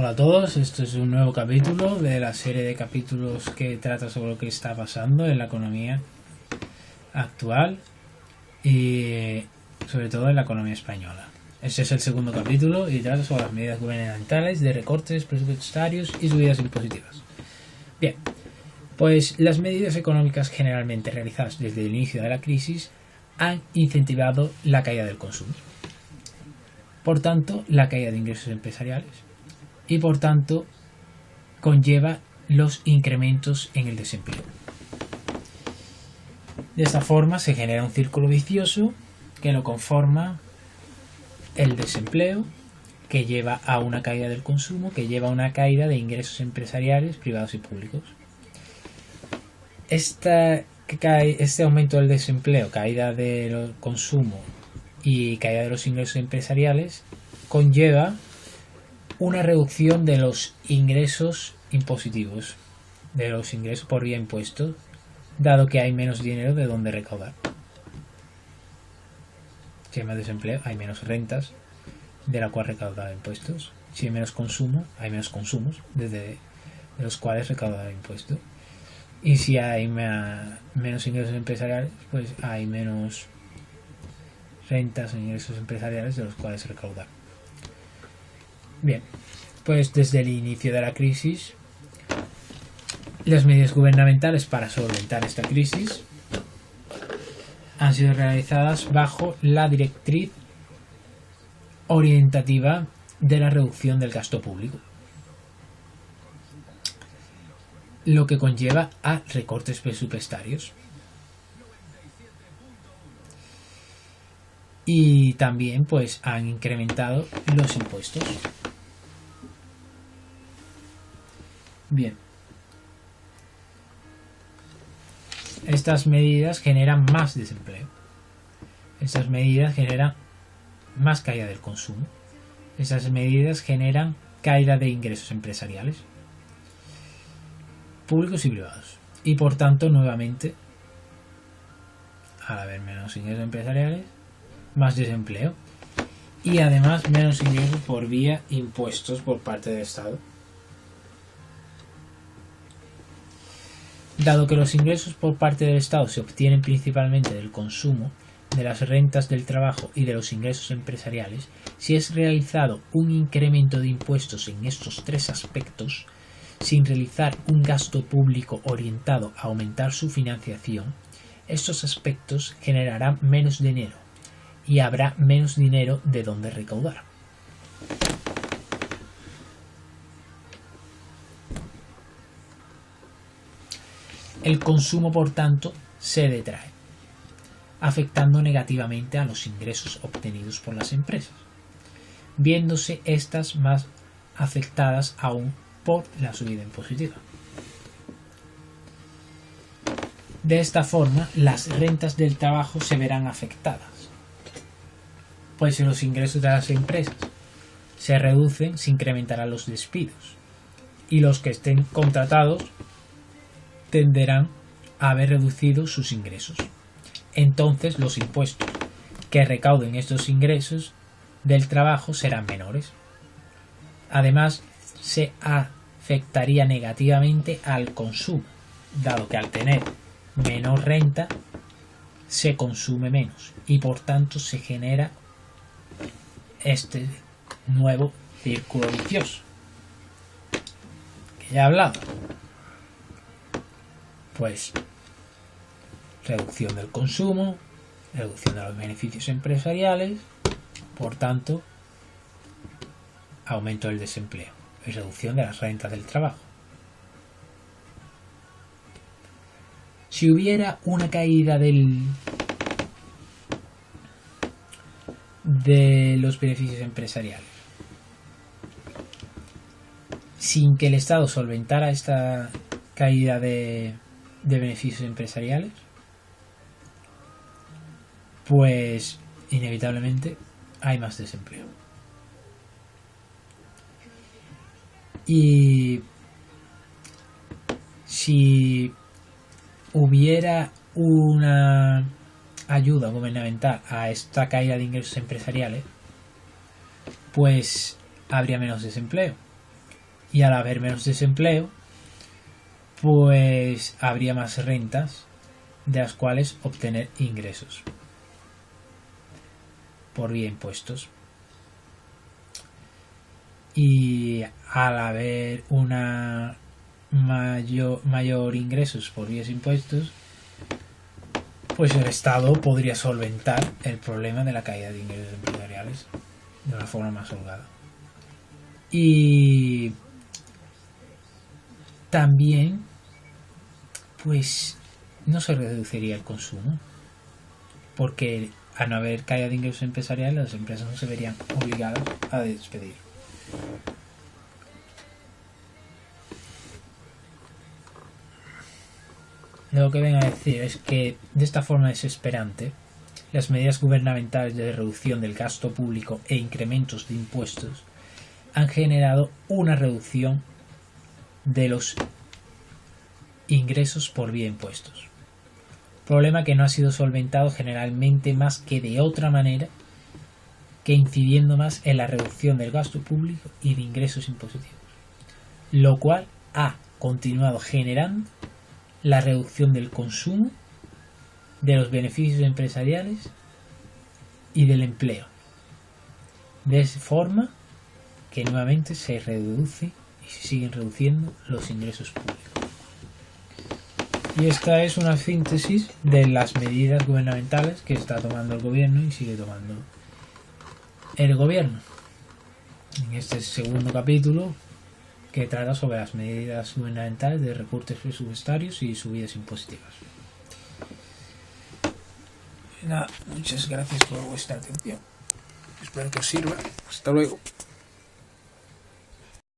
Hola a todos, esto es un nuevo capítulo de la serie de capítulos que trata sobre lo que está pasando en la economía actual y sobre todo en la economía española. Este es el segundo capítulo y trata sobre las medidas gubernamentales de recortes presupuestarios y subidas impositivas. Bien, pues las medidas económicas generalmente realizadas desde el inicio de la crisis han incentivado la caída del consumo. Por tanto, la caída de ingresos empresariales y por tanto conlleva los incrementos en el desempleo. De esta forma se genera un círculo vicioso que lo conforma el desempleo, que lleva a una caída del consumo, que lleva a una caída de ingresos empresariales, privados y públicos. Este aumento del desempleo, caída del consumo y caída de los ingresos empresariales conlleva una reducción de los ingresos impositivos, de los ingresos por vía impuestos, dado que hay menos dinero de donde recaudar. Si hay más desempleo, hay menos rentas de la cual recaudar impuestos. Si hay menos consumo, hay menos consumos de los cuales recaudar impuestos. Y si hay menos ingresos empresariales, pues hay menos rentas e ingresos empresariales de los cuales recaudar. Bien, pues desde el inicio de la crisis, las medidas gubernamentales para solventar esta crisis han sido realizadas bajo la directriz orientativa de la reducción del gasto público, lo que conlleva a recortes presupuestarios. Y también pues han incrementado los impuestos. Bien, estas medidas generan más desempleo. Estas medidas generan más caída del consumo. Estas medidas generan caída de ingresos empresariales, públicos y privados. Y por tanto, nuevamente, al haber menos ingresos empresariales, más desempleo. Y además menos ingresos por vía impuestos por parte del Estado. Dado que los ingresos por parte del Estado se obtienen principalmente del consumo, de las rentas del trabajo y de los ingresos empresariales, si es realizado un incremento de impuestos en estos tres aspectos, sin realizar un gasto público orientado a aumentar su financiación, estos aspectos generarán menos dinero y habrá menos dinero de donde recaudar. El consumo, por tanto, se detrae, afectando negativamente a los ingresos obtenidos por las empresas, viéndose estas más afectadas aún por la subida impositiva. De esta forma, las rentas del trabajo se verán afectadas, pues si los ingresos de las empresas se reducen, se incrementarán los despidos, y los que estén contratados tenderán a haber reducido sus ingresos. Entonces los impuestos que recauden estos ingresos del trabajo serán menores. Además, se afectaría negativamente al consumo, dado que al tener menor renta se consume menos y por tanto se genera este nuevo círculo vicioso que ya he hablado. Pues reducción del consumo, reducción de los beneficios empresariales, por tanto aumento del desempleo y reducción de las rentas del trabajo. Si hubiera una caída de los beneficios empresariales sin que el Estado solventara esta caída de beneficios empresariales, pues inevitablemente hay más desempleo. Y si hubiera una ayuda gubernamental a esta caída de ingresos empresariales, pues habría menos desempleo. Y al haber menos desempleo, pues habría más rentas de las cuales obtener ingresos por vía impuestos. Y al haber una mayor ingresos por vías impuestos, pues el Estado podría solventar el problema de la caída de ingresos empresariales de una forma más holgada. Y también, pues, no se reduciría el consumo, porque al no haber caída de ingresos empresariales, las empresas no se verían obligadas a despedir. Lo que vengo a decir es que, de esta forma desesperante, las medidas gubernamentales de reducción del gasto público e incrementos de impuestos han generado una reducción de los ingresos por vía impuestos. Problema que no ha sido solventado generalmente más que de otra manera que incidiendo más en la reducción del gasto público y de ingresos impositivos, lo cual ha continuado generando la reducción del consumo, de los beneficios empresariales y del empleo, de forma que nuevamente se reduce y se siguen reduciendo los ingresos públicos. Y esta es una síntesis de las medidas gubernamentales que está tomando el gobierno y sigue tomando el gobierno en este segundo capítulo, que trata sobre las medidas gubernamentales de recortes presupuestarios y subidas impositivas. Nada, muchas gracias por vuestra atención. Espero que os sirva. Hasta luego.